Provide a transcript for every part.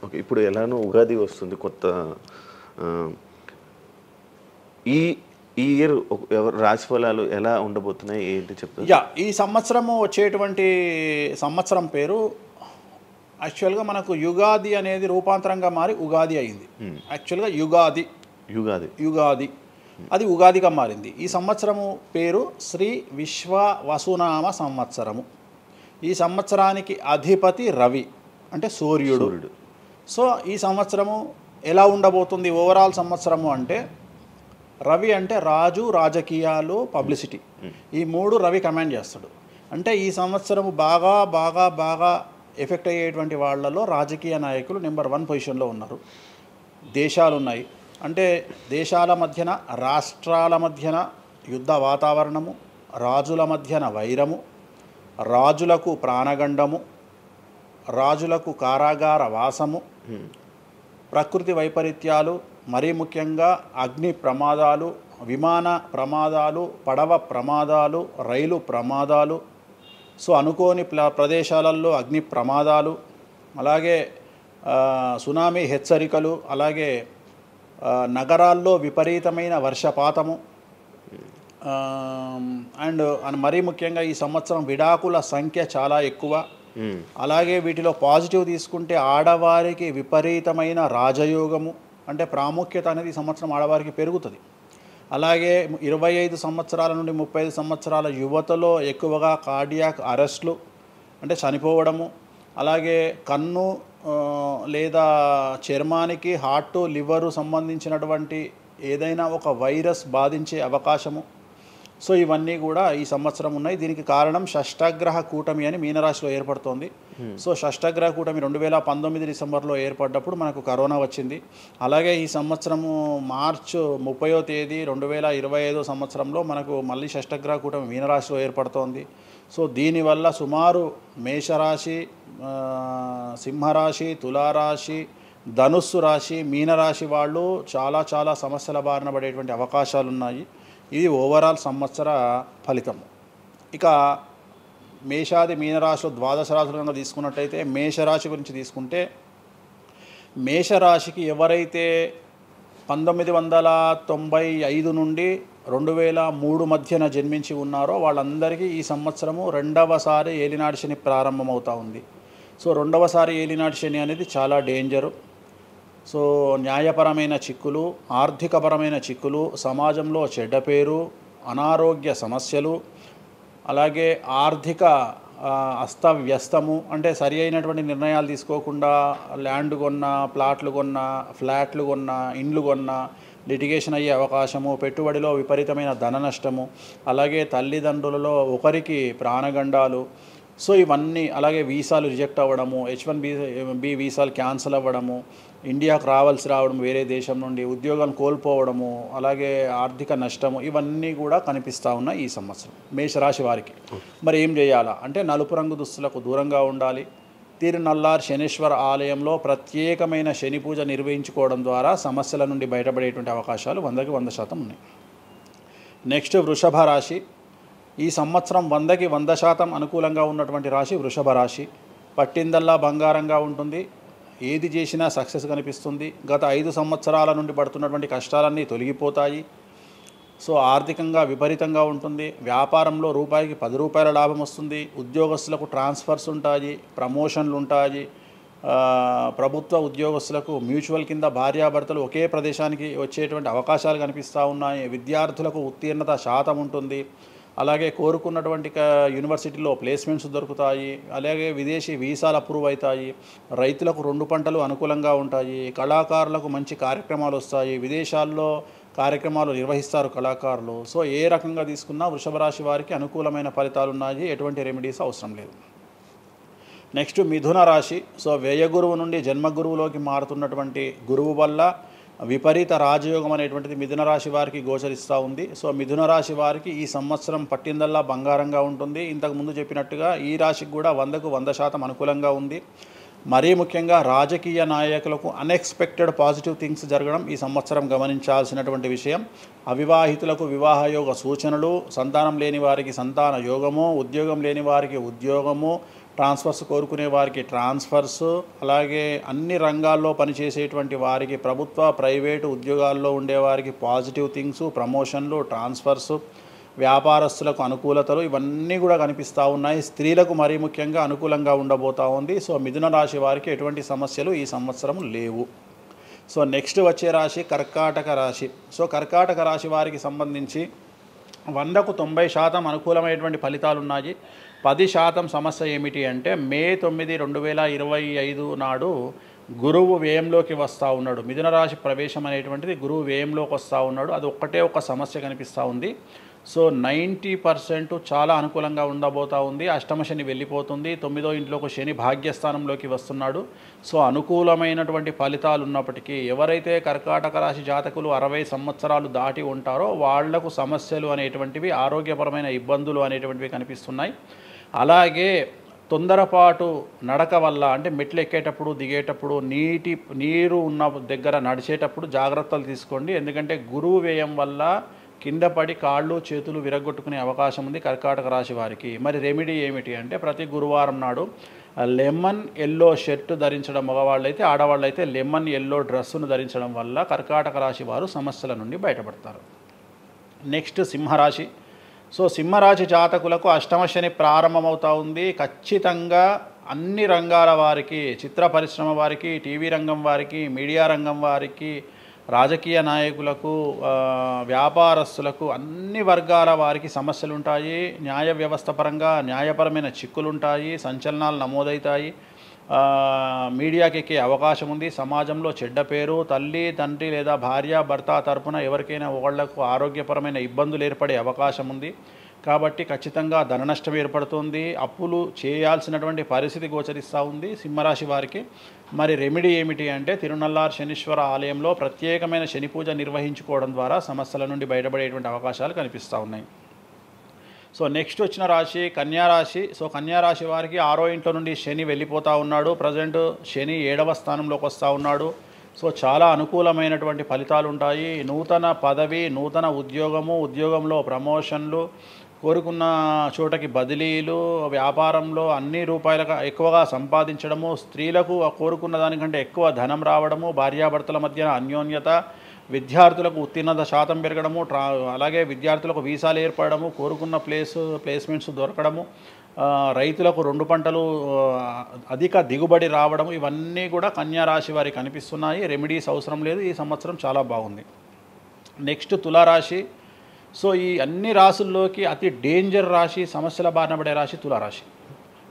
Okay. ఇప్పుడు ఎలానో ఉగాది వస్తుంది కొత్త ఆహ్, ఈ ఈ ఇయర్ ఎవరు రాశి ఫలాలు ఎలా ఉండబోతున్నాయి? ఏంటి చెప్తారా? ఈ సంవత్సరము వచ్చేటువంటి సంవత్సరం పేరు యాక్చువల్‌గా మనకు యుగాది అనేది రూపాంతరంగా మారి ఉగాది అయింది. యాక్చువల్‌గా యుగాది, యుగాది. యుగాది అది ఉగాదిగా మారింది. ఈ సంవత్సరము పేరు శ్రీ విశ్వ వసునామ సంవత్సరము. ఈ సంవత్సరానికి అధిపతి రవి అంటే సూర్యుడు. సో ఈ సంవత్సరము ఎలా ఉండబోతుంది ఓవరాల్ సంవత్సరము అంటే, రవి అంటే రాజు, రాజకీయాలు, పబ్లిసిటీ, ఈ మూడు రవి కమాండ్ చేస్తాడు. అంటే ఈ సంవత్సరము బాగా బాగా బాగా ఎఫెక్ట్ అయ్యేటువంటి వాళ్ళలో రాజకీయ నాయకులు నెంబర్ 1 పొజిషన్లో ఉన్నారు. దేశాలు ఉన్నాయి, అంటే దేశాల మధ్యన, రాష్ట్రాల మధ్యన యుద్ధ వాతావరణము, రాజుల మధ్యన వైరము, రాజులకు ప్రాణగండము, రాజులకు కారాగార వాసము, ప్రకృతి వైపరీత్యాలు, మరీ ముఖ్యంగా అగ్ని ప్రమాదాలు, విమాన ప్రమాదాలు, పడవ ప్రమాదాలు, రైలు ప్రమాదాలు, సో అనుకోని ప్రదేశాలలో అగ్ని ప్రమాదాలు, అలాగే సునామీ హెచ్చరికలు, అలాగే నగరాల్లో విపరీతమైన వర్షపాతము, అండ్ మరీ ముఖ్యంగా ఈ సంవత్సరం విడాకుల సంఖ్య చాలా ఎక్కువ. అలాగే వీటిలో పాజిటివ్ తీసుకుంటే ఆడవారికి విపరీతమైన రాజయోగము, అంటే ప్రాముఖ్యత అనేది ఈ సంవత్సరం ఆడవారికి పెరుగుతుంది. అలాగే 25 సంవత్సరాల నుండి 35 సంవత్సరాల యువతలో ఎక్కువగా కార్డియాక్ అరెస్ట్లు అంటే చనిపోవడము, అలాగే కన్ను లేదా చర్మానికి హార్ట్, లివరు సంబంధించినటువంటి ఏదైనా ఒక వైరస్ బాధించే అవకాశము. సో ఇవన్నీ కూడా ఈ సంవత్సరం ఉన్నాయి. దీనికి కారణం షష్టగ్రహ కూటమి అని మీనరాశిలో ఏర్పడుతోంది. సో షష్టగ్రహ కూటమి 2019 డిసెంబర్లో ఏర్పడ్డప్పుడు మనకు కరోనా వచ్చింది. అలాగే ఈ సంవత్సరము మార్చి 30వ తేదీ 2025 సంవత్సరంలో మనకు మళ్ళీ షష్టగ్రహ కూటమి మీనరాశిలో ఏర్పడుతోంది. సో దీనివల్ల సుమారు మేషరాశి, సింహరాశి, తులారాశి, ధనుస్సు రాశి, మీనరాశి వాళ్ళు చాలా చాలా సమస్యల బారిన పడేటువంటి అవకాశాలు ఉన్నాయి. ఇది ఓవరాల్ సంవత్సర ఫలితం. ఇక మేషాది మీనరాశిలో ద్వాదశ రాశులుగా తీసుకున్నట్టయితే మేషరాశి గురించి తీసుకుంటే, మేషరాశికి ఎవరైతే 1995 నుండి 2003 మధ్యన జన్మించి ఉన్నారో వాళ్ళందరికీ ఈ సంవత్సరము రెండవసారి ఏలినాటి శని ప్రారంభమవుతూ ఉంది. సో రెండవసారి ఏలినాటి శని అనేది చాలా డేంజరు. సో న్యాయపరమైన చిక్కులు, ఆర్థికపరమైన చిక్కులు, సమాజంలో చెడ్డ పేరు, అనారోగ్య సమస్యలు, అలాగే ఆర్థిక అస్తవ్యస్తము, అంటే సరి అయినటువంటి నిర్ణయాలు తీసుకోకుండా ల్యాండ్ కొన్నా, ప్లాట్లు కొన్నా, ఫ్లాట్లు కొన్నా, ఇండ్లు కొన్నా లిటిగేషన్ అయ్యే అవకాశము, పెట్టుబడిలో విపరీతమైన ధన నష్టము, అలాగే తల్లిదండ్రులలో ఒకరికి ప్రాణగండాలు. సో ఇవన్నీ, అలాగే వీసాలు రిజెక్ట్ అవ్వడము, H1B వీసాలు క్యాన్సిల్ అవ్వడము, ఇండియాకు రావడం వేరే దేశం నుండి, ఉద్యోగం కోల్పోవడము, అలాగే ఆర్థిక నష్టము, ఇవన్నీ కూడా కనిపిస్తూ ఉన్నాయి ఈ సంవత్సరం మేషరాశి వారికి. మరి ఏం చేయాలా అంటే, నలుపు రంగు దుస్తులకు దూరంగా ఉండాలి. తిరునల్లార్ శనీశ్వర ఆలయంలో ప్రత్యేకమైన శని పూజ నిర్వహించుకోవడం ద్వారా సమస్యల నుండి బయటపడేటువంటి అవకాశాలు 100కి 100% ఉన్నాయి. నెక్స్ట్ వృషభ రాశి. ఈ సంవత్సరం 100కి 100% అనుకూలంగా ఉన్నటువంటి రాశి వృషభ రాశి. పట్టిందల్లా బంగారంగా ఉంటుంది, ఏది చేసినా సక్సెస్ కనిపిస్తుంది. గత 5 సంవత్సరాల నుండి పడుతున్నటువంటి కష్టాలన్నీ తొలగిపోతాయి. సో ఆర్థికంగా విపరీతంగా ఉంటుంది. వ్యాపారంలో రూపాయికి 10 రూపాయల లాభం వస్తుంది. ఉద్యోగస్తులకు ట్రాన్స్ఫర్స్ ఉంటాయి, ప్రమోషన్లు ఉంటాయి. ప్రభుత్వ ఉద్యోగస్తులకు మ్యూచువల్ కింద భార్యాభర్తలు ఒకే ప్రదేశానికి వచ్చేటువంటి అవకాశాలు కనిపిస్తూ ఉన్నాయి. విద్యార్థులకు ఉత్తీర్ణత శాతం ఉంటుంది. అలాగే కోరుకున్నటువంటి యూనివర్సిటీలో ప్లేస్మెంట్స్ దొరుకుతాయి. అలాగే విదేశీ వీసాలు అప్రూవ్ అవుతాయి. రైతులకు 2 పంటలు అనుకూలంగా ఉంటాయి. కళాకారులకు మంచి కార్యక్రమాలు వస్తాయి. విదేశాల్లో కార్యక్రమాలు నిర్వహిస్తారు కళాకారులు. సో ఏ రకంగా తీసుకున్నా వృషభ రాశి వారికి అనుకూలమైన ఫలితాలు ఉన్నాయి. ఎటువంటి రెమెడీస్ అవసరం లేదు. నెక్స్ట్ మిథున రాశి. సో వ్యయగురువు నుండి జన్మగురువులోకి మారుతున్నటువంటి గురువు వల్ల విపరీత రాజయోగం అనేటువంటిది మిథున రాశి వారికి గోచరిస్తూ ఉంది. సో మిథున రాశి వారికి ఈ సంవత్సరం పట్టిందల్లా బంగారంగా ఉంటుంది. ఇంతకుముందు చెప్పినట్టుగా ఈ రాశికి కూడా 100కు 100% అనుకూలంగా ఉంది. మరీ ముఖ్యంగా రాజకీయ నాయకులకు అన్ఎక్స్పెక్టెడ్ పాజిటివ్ థింగ్స్ జరగడం ఈ సంవత్సరం గమనించాల్సినటువంటి విషయం. అవివాహితులకు వివాహయోగ సూచనలు, సంతానం లేని వారికి సంతాన యోగము, ఉద్యోగం లేని వారికి ఉద్యోగము, ట్రాన్స్ఫర్స్ కోరుకునే వారికి ట్రాన్స్ఫర్స్, అలాగే అన్ని రంగాల్లో పనిచేసేటువంటి వారికి, ప్రభుత్వ ప్రైవేటు ఉద్యోగాల్లో ఉండేవారికి పాజిటివ్ థింగ్స్, ప్రమోషన్లు, ట్రాన్స్ఫర్స్, వ్యాపారస్తులకు అనుకూలతలు ఇవన్నీ కూడా కనిపిస్తూ ఉన్నాయి. స్త్రీలకు మరీ ముఖ్యంగా అనుకూలంగా ఉండబోతూ ఉంది. సో మిథున రాశి వారికి ఎటువంటి సమస్యలు ఈ సంవత్సరం లేవు. సో నెక్స్ట్ వచ్చే రాశి కర్కాటక రాశి. సో కర్కాటక రాశి వారికి సంబంధించి 100కు 90% అనుకూలమైనటువంటి ఫలితాలు ఉన్నాయి. 10% సమస్య ఏమిటి అంటే మే 9, 2025 నాడు గురువు వ్యయంలోకి వస్తూ ఉన్నాడు. మిథున రాశి ప్రవేశం అనేటువంటిది గురువు వ్యయంలోకి వస్తూ ఉన్నాడు. అది ఒక్కటే ఒక సమస్య కనిపిస్తూ ఉంది. సో 90% చాలా అనుకూలంగా ఉండబోతూ ఉంది. అష్టమ శని వెళ్ళిపోతుంది. 9వ ఇంట్లోకి శని భాగ్యస్థానంలోకి వస్తున్నాడు. సో అనుకూలమైనటువంటి ఫలితాలు ఉన్నప్పటికీ ఎవరైతే కర్కాటక రాశి జాతకులు 60 సంవత్సరాలు దాటి ఉంటారో వాళ్లకు సమస్యలు అనేటువంటివి, ఆరోగ్యపరమైన ఇబ్బందులు అనేటువంటివి కనిపిస్తున్నాయి. అలాగే తొందరపాటు నడక వల్ల, అంటే మెట్లు ఎక్కేటప్పుడు దిగేటప్పుడు నీరు ఉన్న దగ్గర నడిచేటప్పుడు జాగ్రత్తలు తీసుకోండి. ఎందుకంటే గురువు వ్యయం వల్ల కింద పడి కాళ్ళు చేతులు విరగొట్టుకునే అవకాశం ఉంది కర్కాటక రాశి వారికి. మరి రెమెడీ ఏమిటి అంటే ప్రతి గురువారం నాడు లెమన్ ఎల్లో షర్ట్ ధరించడం మగవాళ్ళైతే, ఆడవాళ్ళైతే లెమన్ ఎల్లో డ్రెస్సును ధరించడం వల్ల కర్కాటక రాశి వారు సమస్యల నుండి బయటపడతారు. నెక్స్ట్ సింహరాశి. సో సింహరాశి జాతకులకు అష్టమ శని ప్రారంభమవుతూ ఉంది. ఖచ్చితంగా అన్ని రంగాల వారికి, చిత్ర పరిశ్రమ వారికి, టీవీ రంగం వారికి, మీడియా రంగం వారికి, రాజకీయ నాయకులకు, వ్యాపారస్తులకు, అన్ని వర్గాల వారికి సమస్యలు ఉంటాయి. న్యాయ వ్యవస్థ పరంగా న్యాయపరమైన చిక్కులు ఉంటాయి, సంచలనాలు నమోదవుతాయి, మీడియాకి ఎక్కే అవకాశం ఉంది. సమాజంలో చెడ్డ పేరు, తల్లి తండ్రి లేదా భార్య భర్త తరపున ఎవరికైనా ఒకళ్లకు ఆరోగ్యపరమైన ఇబ్బందులు ఏర్పడే అవకాశం ఉంది. కాబట్టి ఖచ్చితంగా ధన నష్టం ఏర్పడుతుంది. అప్పులు చేయాల్సినటువంటి పరిస్థితి గోచరిస్తూ ఉంది సింహరాశి వారికి. మరి రెమెడీ ఏమిటి అంటే తిరునల్లార్ శనీశ్వర ఆలయంలో ప్రత్యేకమైన శని పూజ నిర్వహించుకోవడం ద్వారా సమస్యల నుండి బయటపడేటువంటి అవకాశాలు కనిపిస్తూ ఉన్నాయి. సో నెక్స్ట్ వచ్చిన రాశి కన్యారాశి. సో కన్యారాశి వారికి 6వ ఇంట్లో నుండి శని వెళ్ళిపోతూ ఉన్నాడు. ప్రజెంట్ శని 7వ స్థానంలోకి వస్తూ ఉన్నాడు. సో చాలా అనుకూలమైనటువంటి ఫలితాలు ఉంటాయి. నూతన పదవి, నూతన ఉద్యోగము, ఉద్యోగంలో ప్రమోషన్లు, కోరుకున్న చోటకి బదిలీలు, వ్యాపారంలో అన్ని రూపాయలకు ఎక్కువగా సంపాదించడము, స్త్రీలకు కోరుకున్న దానికంటే ఎక్కువ ధనం రావడము, భార్యాభర్తల మధ్య అన్యోన్యత, విద్యార్థులకు ఉత్తీర్ణత శాతం పెరగడము, అలాగే విద్యార్థులకు వీసాలు ఏర్పడము, కోరుకున్న ప్లేస్మెంట్స్ దొరకడము, రైతులకు 2 పంటలు అధిక దిగుబడి రావడము, ఇవన్నీ కూడా కన్యారాశి వారికి కనిపిస్తున్నాయి. రెమెడీస్ అవసరం లేదు. ఈ సంవత్సరం చాలా బాగుంది. నెక్స్ట్ తులారాశి. సో ఈ అన్ని రాశుల్లోకి అతి డేంజర్ రాశి, సమస్యల బారిన పడే రాశి తులారాశి.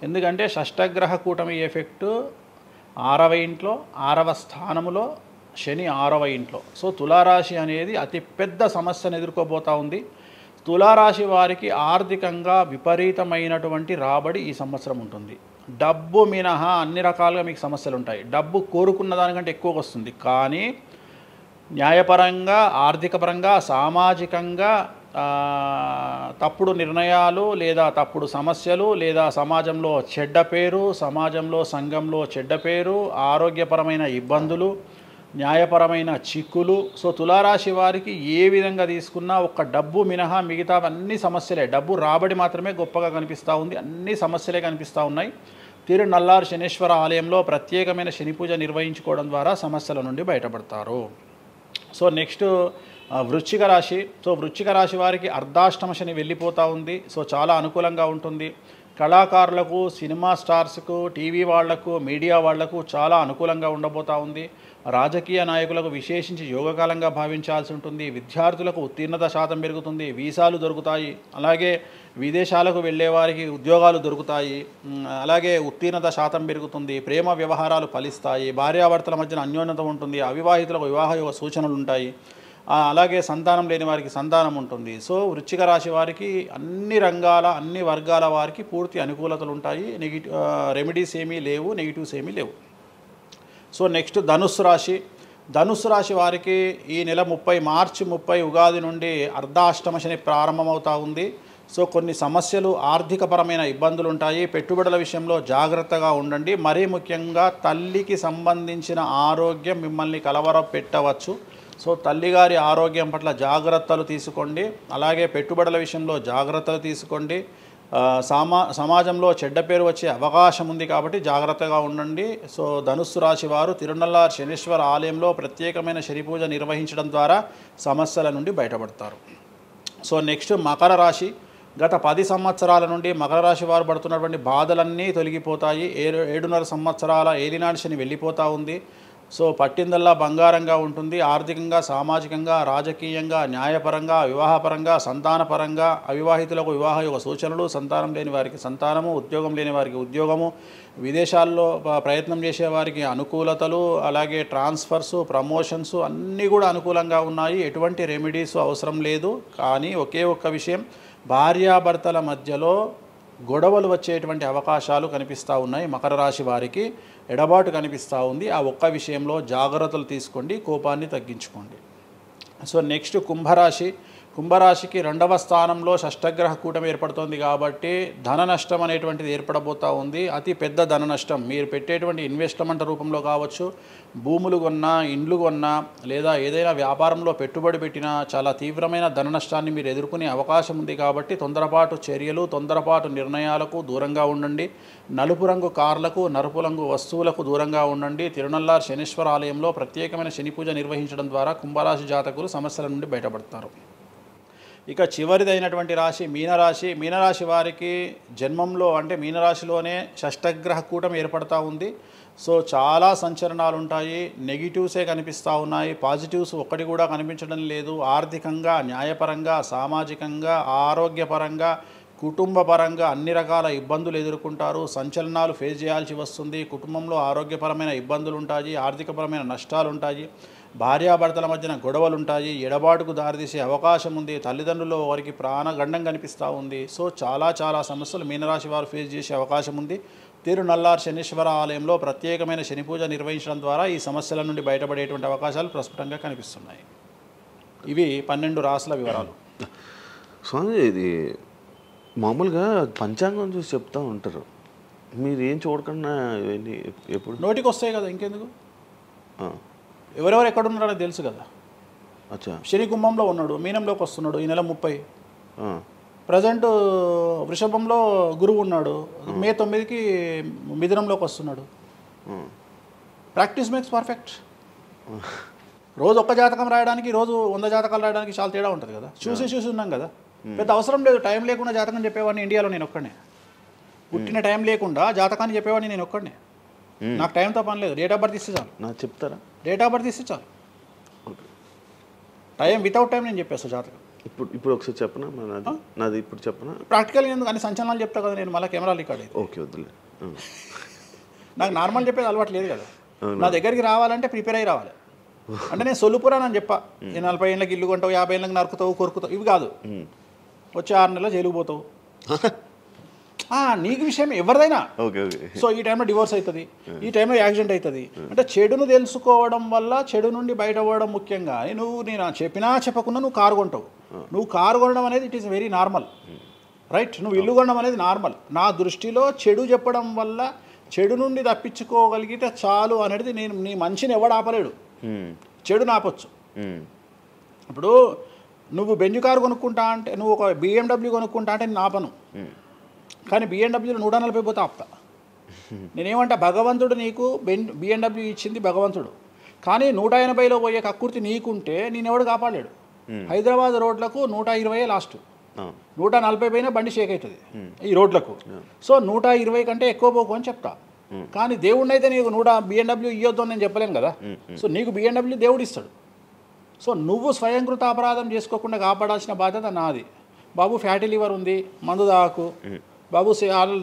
ఎందుకంటే షష్టగ్రహ కూటమి ఎఫెక్టు 6వ ఇంట్లో, 6వ స్థానంలో శని 6వ ఇంట్లో. సో తులారాశి అనేది అతి పెద్ద సమస్యను ఎదుర్కోబోతూ ఉంది. తులారాశి వారికి ఆర్థికంగా విపరీతమైనటువంటి రాబడి ఈ సంవత్సరం ఉంటుంది. డబ్బు మినహా అన్ని రకాలుగా మీకు సమస్యలు ఉంటాయి. డబ్బు కోరుకున్న దానికంటే ఎక్కువ వస్తుంది. కానీ న్యాయపరంగా, ఆర్థికపరంగా, సామాజికంగా తప్పుడు నిర్ణయాలు లేదా తప్పుడు సమస్యలు లేదా సమాజంలో చెడ్డ పేరు, సమాజంలో సంఘంలో చెడ్డ పేరు, ఆరోగ్యపరమైన ఇబ్బందులు, న్యాయపరమైన చిక్కులు. సో తులారాశి వారికి ఏ విధంగా తీసుకున్నా ఒక్క డబ్బు మినహా మిగతా అన్ని సమస్యలే. డబ్బు రాబడి మాత్రమే గొప్పగా కనిపిస్తూ ఉంది. అన్ని సమస్యలే కనిపిస్తూ ఉన్నాయి. తిరునల్లార్ శనీశ్వర ఆలయంలో ప్రత్యేకమైన శని పూజ నిర్వహించుకోవడం ద్వారా సమస్యల నుండి బయటపడతారు. సో నెక్స్ట్ వృశ్చిక రాశి. సో వృశ్చిక రాశి వారికి అర్ధాష్టమ శని వెళ్ళిపోతూ ఉంది. సో చాలా అనుకూలంగా ఉంటుంది. కళాకారులకు, సినిమా స్టార్స్కు, టీవీ వాళ్లకు, మీడియా వాళ్లకు చాలా అనుకూలంగా ఉండబోతూ ఉంది. రాజకీయ నాయకులకు విశేషించి యోగకాలంగా భావించాల్సి ఉంటుంది. విద్యార్థులకు ఉత్తీర్ణత శాతం పెరుగుతుంది. వీసాలు దొరుకుతాయి. అలాగే విదేశాలకు వెళ్ళే వారికి ఉద్యోగాలు దొరుకుతాయి. అలాగే ఉత్తీర్ణత శాతం పెరుగుతుంది. ప్రేమ వ్యవహారాలు ఫలిస్తాయి. భార్యాభర్తల మధ్యన అన్యోన్యత ఉంటుంది. అవివాహితులకు వివాహ సూచనలు ఉంటాయి. అలాగే సంతానం లేని వారికి సంతానం ఉంటుంది. సో వృశ్చిక రాశి వారికి అన్ని రంగాల, అన్ని వర్గాల వారికి పూర్తి అనుకూలతలు ఉంటాయి. రెమెడీస్ ఏమీ లేవు, నెగిటివ్స్ ఏమీ లేవు. సో నెక్స్ట్ ధనుస్సు రాశి. ధనుస్సు రాశి వారికి ఈ నెల మార్చి 30 ఉగాది నుండి అర్ధాష్టమ శని ప్రారంభమవుతూ ఉంది. సో కొన్ని సమస్యలు, ఆర్థికపరమైన ఇబ్బందులు ఉంటాయి. పెట్టుబడుల విషయంలో జాగ్రత్తగా ఉండండి. మరీ ముఖ్యంగా తల్లికి సంబంధించిన ఆరోగ్యం మిమ్మల్ని కలవరపెట్టవచ్చు. సో తల్లిగారి ఆరోగ్యం పట్ల జాగ్రత్తలు తీసుకోండి. అలాగే పెట్టుబడుల విషయంలో జాగ్రత్తలు తీసుకోండి. సమాజంలో చెడ్డ పేరు వచ్చే అవకాశం ఉంది కాబట్టి జాగ్రత్తగా ఉండండి. సో ధనుస్సు రాశి వారు తిరునల్లార్ శనీశ్వర ఆలయంలో ప్రత్యేకమైన శని పూజ నిర్వహించడం ద్వారా సమస్యల నుండి బయటపడతారు. సో నెక్స్ట్ మకర రాశి. గత 10 సంవత్సరాల నుండి మకర రాశి వారు పడుతున్నటువంటి బాధలన్నీ తొలగిపోతాయి. 7.5 సంవత్సరాల ఏలినాటి శని వెళ్ళిపోతూ ఉంది. సో పట్టిందల్లా బంగారంగా ఉంటుంది. ఆర్థికంగా, సామాజికంగా, రాజకీయంగా, న్యాయపరంగా, వివాహపరంగా, సంతానపరంగా, అవివాహితులకు వివాహ యొక్క సూచనలు, సంతానం లేని వారికి సంతానము, ఉద్యోగం లేని వారికి ఉద్యోగము, విదేశాల్లో ప్రయత్నం చేసే వారికి అనుకూలతలు, అలాగే ట్రాన్స్ఫర్సు, ప్రమోషన్స్ అన్నీ కూడా అనుకూలంగా ఉన్నాయి. ఎటువంటి రెమెడీస్ అవసరం లేదు. కానీ ఒకే ఒక్క విషయం, భార్యాభర్తల మధ్యలో గొడవలు వచ్చేటువంటి అవకాశాలు కనిపిస్తూ ఉన్నాయి. మకర రాశి వారికి ఎడబాటు కనిపిస్తూ ఉంది. ఆ ఒక్క విషయంలో జాగ్రత్తలు తీసుకోండి, కోపాన్ని తగ్గించుకోండి. సో నెక్స్ట్ కుంభరాశి. కుంభరాశికి 2వ స్థానంలో షష్టగ్రహ కూటమి ఏర్పడుతోంది కాబట్టి ధన నష్టం అనేటువంటిది ఏర్పడబోతూ ఉంది. అతి పెద్ద ధన నష్టం మీరు పెట్టేటువంటి ఇన్వెస్ట్మెంట్ రూపంలో కావచ్చు, భూములు కొన్నా, ఇండ్లు కొన్నా, లేదా ఏదైనా వ్యాపారంలో పెట్టుబడి పెట్టినా చాలా తీవ్రమైన ధన నష్టాన్ని మీరు ఎదుర్కొనే అవకాశం ఉంది. కాబట్టి తొందరపాటు చర్యలు, తొందరపాటు నిర్ణయాలకు దూరంగా ఉండండి. నలుపు రంగు కార్లకు, నలుపు రంగు వస్తువులకు దూరంగా ఉండండి. తిరునల్లార్ శనీశ్వర ఆలయంలో ప్రత్యేకమైన శని పూజ నిర్వహించడం ద్వారా కుంభరాశి జాతకులు సమస్యల నుండి బయటపడతారు. ఇక చివరిదైనటువంటి రాశి మీనరాశి. మీనరాశి వారికి జన్మంలో అంటే మీనరాశిలోనే షష్టగ్రహ కూటమి ఏర్పడతా ఉంది. సో చాలా సంచలనాలు ఉంటాయి. నెగిటివ్సే కనిపిస్తూ ఉన్నాయి, పాజిటివ్స్ ఒక్కటి కూడా కనిపించడం లేదు. ఆర్థికంగా, న్యాయపరంగా, సామాజికంగా, ఆరోగ్యపరంగా, కుటుంబపరంగా అన్ని రకాల ఇబ్బందులు ఎదుర్కొంటారు. సంచలనాలు ఫేస్ చేయాల్సి వస్తుంది. కుటుంబంలో ఆరోగ్యపరమైన ఇబ్బందులు ఉంటాయి, ఆర్థికపరమైన నష్టాలు ఉంటాయి, భార్యాభర్తల మధ్యన గొడవలు ఉంటాయి, ఎడబాటుకు దారితీసే అవకాశం ఉంది. తల్లిదండ్రుల్లో వారికి ప్రాణగండం కనిపిస్తూ ఉంది. సో చాలా సమస్యలు మీనరాశి వారు ఫేస్ చేసే అవకాశం ఉంది. తిరునల్లార్ శనీశ్వర ఆలయంలో ప్రత్యేకమైన శని పూజ నిర్వహించడం ద్వారా ఈ సమస్యల నుండి బయటపడేటువంటి అవకాశాలు ప్రస్ఫుటంగా కనిపిస్తున్నాయి. ఇవి 12 రాశుల వివరాలు. స్వామి, ఇది మామూలుగా పంచాంగం చూసి చెప్తూ ఉంటారు, మీరు ఏం చూడకుండా ఇవన్నీ ఎప్పుడు నోటికి వస్తాయి కదా, ఇంకెందుకు? ఎవరెవరు ఎక్కడున్నారో తెలుసు కదా. అచ్చా. శని కుంభంలో ఉన్నాడు, మీనంలోకి వస్తున్నాడు ఈ నెల 30. ప్రజెంట్ వృషభంలో గురువు ఉన్నాడు, మే 9కి మిథునంలోకి వస్తున్నాడు. Practice makes perfect. రోజు ఒక్క జాతకం రాయడానికి, రోజు 100 జాతకాలు రాయడానికి చాలా తేడా ఉంటుంది కదా. చూసి ఉన్నాం కదా, పెద్ద అవసరం లేదు. టైం లేకుండా జాతకం చెప్పేవాడిని ఇండియాలో నేను ఒక్కడే. పుట్టిన టైం లేకుండా జాతకాన్ని చెప్పేవాడిని నేను ఒక్కడే. నాకు టైంతో పని లేదు. డేట్ ఆఫ్ బర్త్ ఇస్తే చాలు. నాకు చెప్తారా? డేట్ ఆఫ్ బర్త్ ఇస్తే చాలు. టైం వితౌట్ టైం నేను చెప్పేస్తాను జాతకం. ఇప్పుడు ఒకసారి చెప్పనా? నాది ఇప్పుడు చెప్పనా? ప్రాక్టికల్ ఎందుకు అన్ని సంచలనాలు చెప్తా కదా నేను, మళ్ళీ కెమెరా రికార్డ్ అయితే. ఓకే, వద్దులే. నాకు నార్మల్ చెప్పేది అలవాటు లేదు కదా. నా దగ్గరికి రావాలంటే ప్రిపేర్ అయ్యి రావాలి. అంటే నేను సొల్లుపురాని అని చెప్పా, 40 ఏళ్ళకి ఇల్లు కొంటావు, 50 ఏళ్ళకి నరుకుతావు, కొరుకుతావు, ఇవి కాదు. వచ్చే 6 నెలలు జైలుకు పోతావు. నీకు విషయం ఎవరిదైనా. సో ఈ టైంలో డివోర్స్ అవుతుంది, ఈ టైంలో యాక్సిడెంట్ అవుతుంది. అంటే చెడును తెలుసుకోవడం వల్ల చెడు నుండి బయటపడడం ముఖ్యంగా. నేను చెప్పినా చెప్పకుండా నువ్వు కారు కొంటావు. నువ్వు కారు కొనడం అనేది it is very normal, right? నువ్వు ఇల్లు కొనడం అనేది నార్మల్. నా దృష్టిలో చెడు చెప్పడం వల్ల చెడు నుండి తప్పించుకోగలిగితే చాలు అనేది. నీ మనిషిని ఎవడు ఆపలేడు, చెడుని ఆపొచ్చు. ఇప్పుడు నువ్వు బెంజ్ కారు కొనుక్కుంటా అంటే, నువ్వు ఒక BMW కొనుక్కుంటా అంటే నేను ఆపను. కానీ BMW 140 పోతే ఆపుతా. నేనేమంటా, భగవంతుడు నీకు BMW ఇచ్చింది భగవంతుడు, కానీ 180లో పోయే కక్కుర్తి నీకుంటే నేనెవడు కాపాడలేడు. హైదరాబాద్ రోడ్లకు 120 లాస్ట్, 140 పైన బండి షేక్ అవుతుంది ఈ రోడ్లకు. సో 120 కంటే ఎక్కువ పోకు అని చెప్తా. కానీ దేవుడిని అయితే నీకు BMW ఇవ్వద్దు అని నేను చెప్పలేను కదా. సో నీకు BMW దేవుడు ఇస్తాడు. సో నువ్వు స్వయంకృత అపరాధం చేసుకోకుండా కాపాడాల్సిన బాధ్యత నాది. బాబు ఫ్యాటీ లివర్ ఉంది, మందు దాకు. బాబు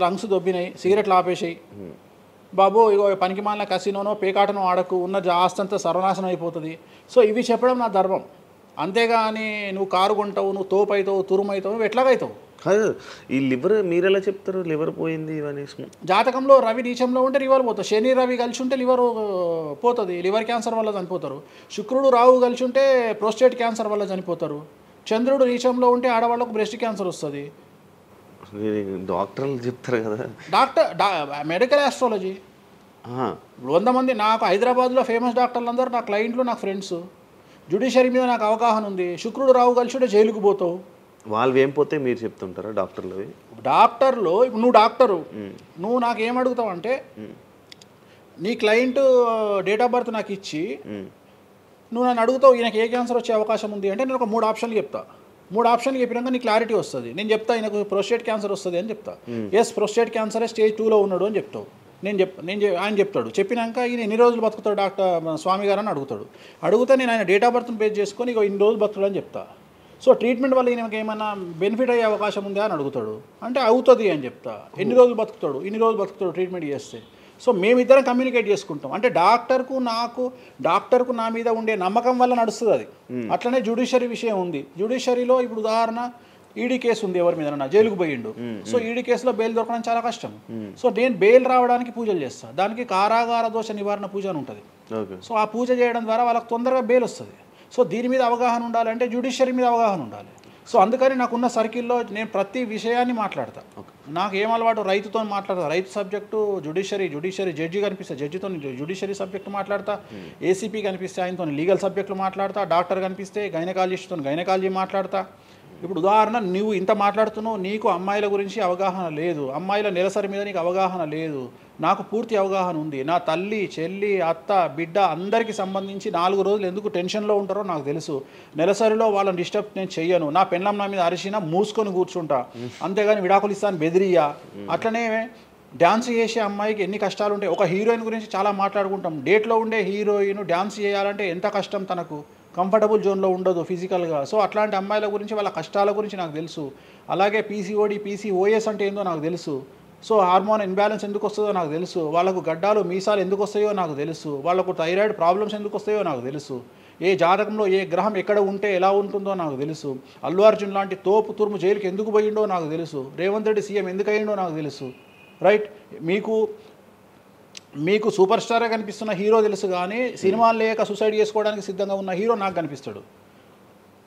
లంగ్స్ దొబ్బినాయి, సిగరెట్లు ఆపేసాయి. బాబు ఇగో పనికి మాలిన కసినోనో పేకాటనో ఆడకు, ఉన్న ఆస్తంతా సర్వనాశనం అయిపోతుంది. సో ఇవి చెప్పడం నా ధర్మం. అంతేగాని నువ్వు కారు కొంటావు, నువ్వు తోపైతావు, తురుమైతావు, నువ్వు ఎట్లాగైతావు? ఈ లివర్ మీరు ఎలా చెప్తారు లివర్ పోయింది ఇవన్నీ? జాతకంలో రవి నీచంలో ఉంటే లివర్ పోతుంది, శని రవి కలిసి ఉంటే లివర్ పోతుంది, లివర్ క్యాన్సర్ వల్ల చనిపోతారు. శుక్రుడు రాహు కలిసి ఉంటే ప్రోస్టేట్ క్యాన్సర్ వల్ల చనిపోతారు. చంద్రుడు నీచంలో ఉంటే ఆడవాళ్ళకు బ్రెస్ట్ క్యాన్సర్ వస్తుంది. డాక్టర్లు చెప్తారు కదా. Medical astrology. 100 మంది నాకు హైదరాబాద్లో ఫేమస్ డాక్టర్లు అందరూ నా క్లయింట్లు, నా ఫ్రెండ్స్. జ్యుడిషియరీ మీద నాకు అవగాహన ఉంది. శుక్రుడు రావు కలిసి ఉంటే జైలుకు పోతావు, వాళ్ళు ఏం పోతే మీరు చెప్తుంటారా డాక్టర్లు అవి? డాక్టర్లో ఇప్పుడు నువ్వు డాక్టరు, నువ్వు నాకు ఏం అడుగుతావు అంటే నీ క్లయింట్ డేట్ ఆఫ్ బర్త్ నాకు ఇచ్చి నువ్వు నన్ను అడుగుతావు ఈయనకి ఏ క్యాన్సర్ వచ్చే అవకాశం ఉంది అంటే నేను ఒక 3 ఆప్షన్లు చెప్తా. 3 ఆప్షన్లు చెప్పినాక నీ క్లారిటీ వస్తుంది. నేను చెప్తా ఈయనకు ప్రోస్టేట్ క్యాన్సర్ వస్తుంది అని చెప్తా. ఎస్ ప్రోస్టేట్ క్యాన్సరే స్టేజ్ 2లో ఉన్నాడు అని చెప్తావు. ఆయన చెప్తాడు. చెప్పినాక ఈయన ఎన్ని రోజులు బతుకుతాడు డాక్టర్ స్వామి గారు అని అడుగుతాడు. అడిగితే నేను ఆయన డేట్ ఆఫ్ బర్త్ని బేస్ చేసుకొని ఇక ఇన్ని రోజులు బతుకుతాడు అని చెప్తా. సో ట్రీట్మెంట్ వల్ల ఈయనకి ఏమైనా బెనిఫిట్ అయ్యే అవకాశం ఉందా అని అడుగుతాడు. అంటే అవుతుంది అని చెప్తా. ఎన్ని రోజులు బతుకుతాడు, ఇన్ని రోజులు బతుకుతాడు ట్రీట్మెంట్ చేస్తే. సో మేమిద్దరం కమ్యూనికేట్ చేసుకుంటాం. అంటే డాక్టర్కు నా మీద ఉండే నమ్మకం వల్ల నడుస్తుంది అది. అట్లనే జ్యుడిషియరీ విషయం ఉంది. జ్యుడిషియరీలో ఇప్పుడు ఉదాహరణ ఈడీ కేసు ఉంది, ఎవరి మీద నా జైలుకు పోయిండు. సో ఈడీ కేసులో బెయిల్ దొరకడం చాలా కష్టం. సో నేను బెయిల్ రావడానికి పూజలు చేస్తాను. దానికి కారాగార దోష నివారణ పూజ అని ఉంటుంది. సో ఆ పూజ చేయడం ద్వారా వాళ్ళకి తొందరగా బెయిల్ వస్తుంది. సో దీని మీద అవగాహన ఉండాలంటే జ్యుడిషియరీ మీద అవగాహన ఉండాలి. సో అందుకని నాకున్న సర్కిల్లో నేను ప్రతి విషయాన్ని మాట్లాడతా. నాకు ఏం అలవాటు, రైతుతో మాట్లాడతా. రైతు సబ్జెక్టు జుడిషియరీ జడ్జి కనిపిస్తే జడ్జితో జుడిషియరీ సబ్జెక్టు మాట్లాడతా. ఏసీపీ కనిపిస్తే ఆయనతో లీగల్ సబ్జెక్టులు మాట్లాడతా. డాక్టర్ కనిపిస్తే గైనకాలజిస్ట్తో గైనకాలజీ మాట్లాడతా. ఇప్పుడు ఉదాహరణ నువ్వు ఇంత మాట్లాడుతున్నావు, నీకు అమ్మాయిల గురించి అవగాహన లేదు, అమ్మాయిల నెలసరి మీద నీకు అవగాహన లేదు. నాకు పూర్తి అవగాహన ఉంది. నా తల్లి, చెల్లి, అత్త, బిడ్డ అందరికీ సంబంధించి 4 రోజులు ఎందుకు టెన్షన్లో ఉంటారో నాకు తెలుసు. నెలసరిలో వాళ్ళని డిస్టర్బ్ నేను చెయ్యను. నా పెళ్ళం నా మీద అరిచినా మూసుకొని కూర్చుంటా, అంతేగాని విడాకులు ఇస్తాను బెదిరియా. అట్లనే డ్యాన్స్ చేసే అమ్మాయికి ఎన్ని కష్టాలు ఉంటాయి. ఒక హీరోయిన్ గురించి చాలా మాట్లాడుకుంటాం. డేట్లో ఉండే హీరోయిన్ డ్యాన్స్ చేయాలంటే ఎంత కష్టం, తనకు కంఫర్టబుల్ జోన్లో ఉండదు ఫిజికల్గా. సో అట్లాంటి అమ్మాయిల గురించి, వాళ్ళ కష్టాల గురించి నాకు తెలుసు. అలాగే పీసీఓడి, పీసీఓఎస్ అంటే ఏందో నాకు తెలుసు. సో హార్మోన్ ఇన్బ్యాలెన్స్ ఎందుకు వస్తుందో నాకు తెలుసు. వాళ్ళకు గడ్డాలు మీసాలు ఎందుకు వస్తాయో నాకు తెలుసు. వాళ్ళకు థైరాయిడ్ ప్రాబ్లమ్స్ ఎందుకు వస్తాయో నాకు తెలుసు. ఏ జాతకంలో ఏ గ్రహం ఎక్కడ ఉంటే ఎలా ఉంటుందో నాకు తెలుసు. అల్లు అర్జున్ లాంటి తోపు తురుము జైలుకి ఎందుకు పోయిండో నాకు తెలుసు. రేవంత్ రెడ్డి సీఎం ఎందుకు అయ్యిండో నాకు తెలుసు. రైట్, మీకు సూపర్ స్టార్గా కనిపిస్తున్న హీరో తెలుసు, కానీ సినిమాలు లేక సూసైడ్ చేసుకోవడానికి సిద్ధంగా ఉన్న హీరో నాకు కనిపిస్తాడు.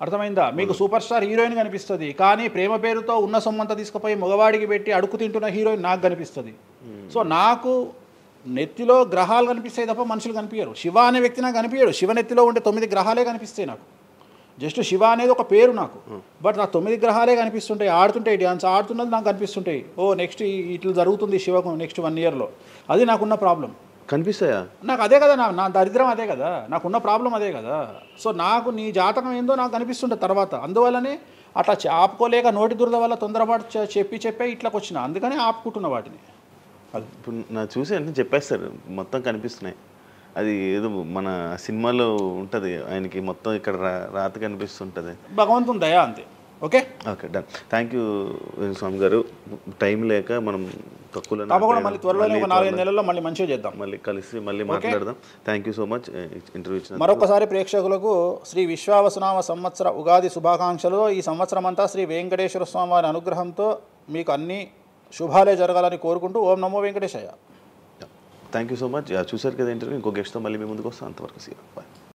అర్థమైందా? మీకు సూపర్ స్టార్ హీరోయిన్ కనిపిస్తుంది, కానీ ప్రేమ పేరుతో ఉన్న సొమ్మంతా తీసుకుపోయి మగవాడికి పెట్టి అడుక్కు తింటున్న హీరోయిన్ నాకు కనిపిస్తుంది. సో నాకు నెత్తిలో గ్రహాలు కనిపిస్తాయి తప్ప మనుషులు కనిపించరు. శివ అనే వ్యక్తి నాకు కనిపించడు. శివ నెత్తిలో ఉండే 9 గ్రహాలే కనిపిస్తాయి నాకు. జస్ట్ శివ అనేది ఒక పేరు నాకు, బట్ నాకు 9 గ్రహాలే కనిపిస్తుంటాయి. ఆడుతుంటాయి, డ్యాన్స్ ఆడుతున్నది నాకు కనిపిస్తుంటాయి. నెక్స్ట్ ఇట్లా జరుగుతుంది శివకు నెక్స్ట్ 1 ఇయర్లో. అది నాకున్న ప్రాబ్లం. కనిపిస్తాయా? నాకు అదే కదా, నా దరిద్రం అదే కదా, నాకున్న ప్రాబ్లం అదే కదా. సో నాకు నీ జాతకం ఏందో నాకు కనిపిస్తుంటుంది తర్వాత. అందువల్లనే అట్లా ఆపుకోలేక నోటి దురద వల్ల తొందరపాటు చెప్పే ఇట్లాకి వచ్చిన, అందుకని ఆపుకుంటున్న వాటిని. అది ఇప్పుడు నా చూసి అంటే చెప్పేస్తారు మొత్తం కనిపిస్తున్నాయి. అది ఏదో మన సినిమాలో ఉంటుంది, ఆయనకి మొత్తం ఇక్కడ రాత కనిపిస్తుంటుంది. భగవంతుని దయ అంతే. Okay done. థ్యాంక్ యూ స్వామి గారు. టైం లేక మనం తక్కువ తప్పకుండా మళ్ళీ త్వరలో ఒక 4-5 నెలల్లో మళ్ళీ మంచిగా చేద్దాం, మళ్ళీ కలిసి మళ్ళీ మాట్లాడదాం. Thank you so much interview ఇచ్చిన. మరొకసారి ప్రేక్షకులకు శ్రీ విశ్వావసునామ సంవత్సర ఉగాది శుభాకాంక్షలు. ఈ సంవత్సరం అంతా శ్రీ వెంకటేశ్వర స్వామి వారి అనుగ్రహంతో మీకు అన్ని శుభాలే జరగాలని కోరుకుంటూ ఓం నమో Venkateshayya. Thank you so much. చూసారు కదా ఇంటర్వ్యూ. ఇంకో గెస్ట్తో మళ్ళీ మీ ముందుకు వస్తాం. అంతవరకు బాయ్.